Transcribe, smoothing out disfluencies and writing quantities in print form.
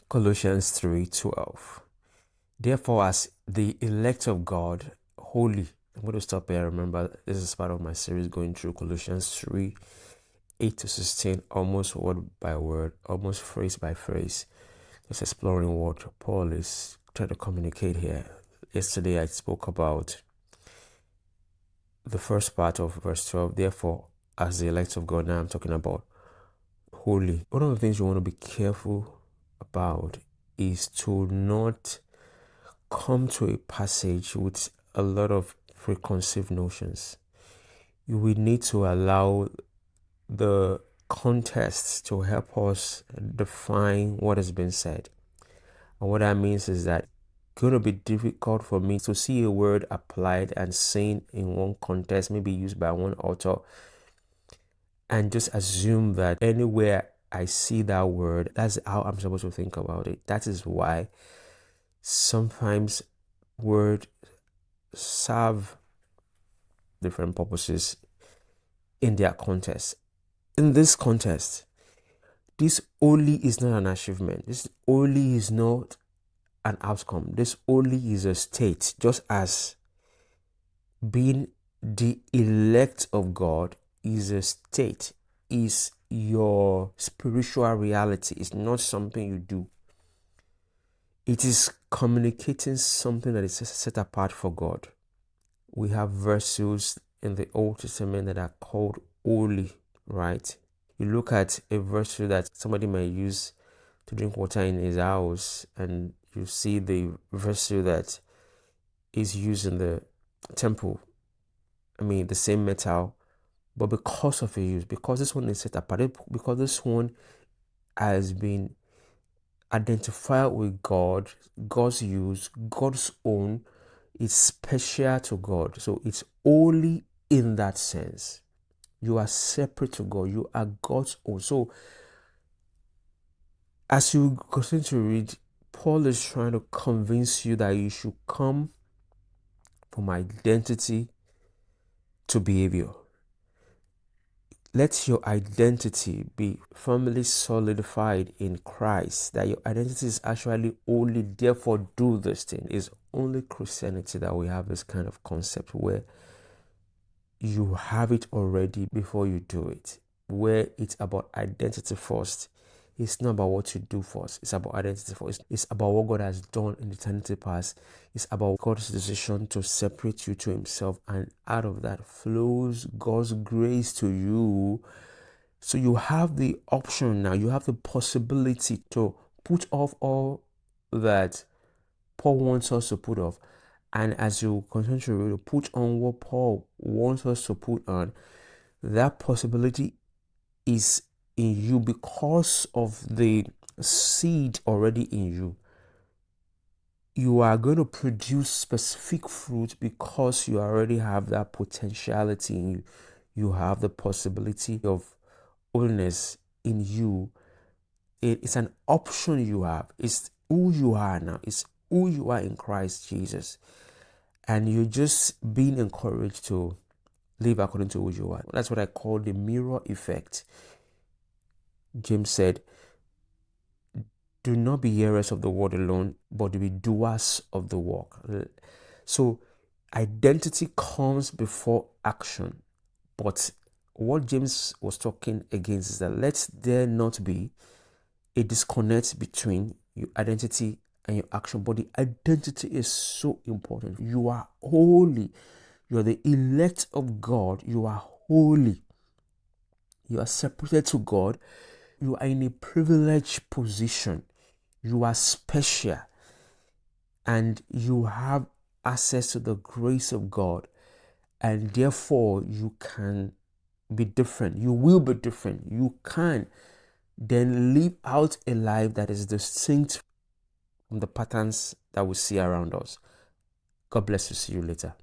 Colossians 3:12. Therefore, as the elect of God, holy. I'm going to stop here. Remember, this is part of my series going through Colossians 3:8-16, almost word by word, almost phrase by phrase, just exploring what Paul is trying to communicate here. Yesterday, I spoke about the first part of verse 12. Therefore, as the elect of God, now I'm talking about holy. One of the things you want to be careful about is to not come to a passage with a lot of preconceived notions. You will need to allow the context to help us define what has been said. And what that means is that it's going to be difficult for me to see a word applied and seen in one context, maybe used by one author, and just assume that anywhere I see that word, that's how I'm supposed to think about it. That is why sometimes words serve different purposes in their context. In this context, this only is not an achievement. This only is not an outcome. This only is a state, just as being the elect of God is a state, is your spiritual reality. It's not something you do. It is communicating something that is set apart for God. We have verses in the Old Testament that are called holy, right? You look at a verse that somebody may use to drink water in his house, and you see the verse that is used in the temple. I mean, the same metal, but because of a use, because this one is set apart, because this one has been identified with God, God's use, God's own, it's special to God. So it's only in that sense. You are separate to God. You are God's own. So as you continue to read, Paul is trying to convince you that you should come from identity to behavior. Let your identity be firmly solidified in Christ, that your identity is actually only, therefore do this thing. It's only Christianity that we have this kind of concept where you have it already before you do it, where it's about identity first. It's not about what you do first. It's about identity first. It's about what God has done in eternity past. It's about God's decision to separate you to himself. And out of that flows God's grace to you. So you have the option now. You have the possibility to put off all that Paul wants us to put off. And as you continue to put on what Paul wants us to put on, that possibility is in you because of the seed already in you. You are going to produce specific fruit because you already have that potentiality in you. You have the possibility of holiness in you. It's an option you have. It's who you are now. It's who you are in Christ Jesus. And you're just being encouraged to live according to who you are. That's what I call the mirror effect. James said, do not be hearers of the word alone, but be doers of the work. So identity comes before action. But what James was talking against is that let there not be a disconnect between your identity and your action. But the identity is so important. You are holy. You are the elect of God. You are holy. You are separated to God. You are in a privileged position. You are special. And you have access to the grace of God. And therefore, you can be different. You will be different. You can then live out a life that is distinct from the patterns that we see around us. God bless you. See you later.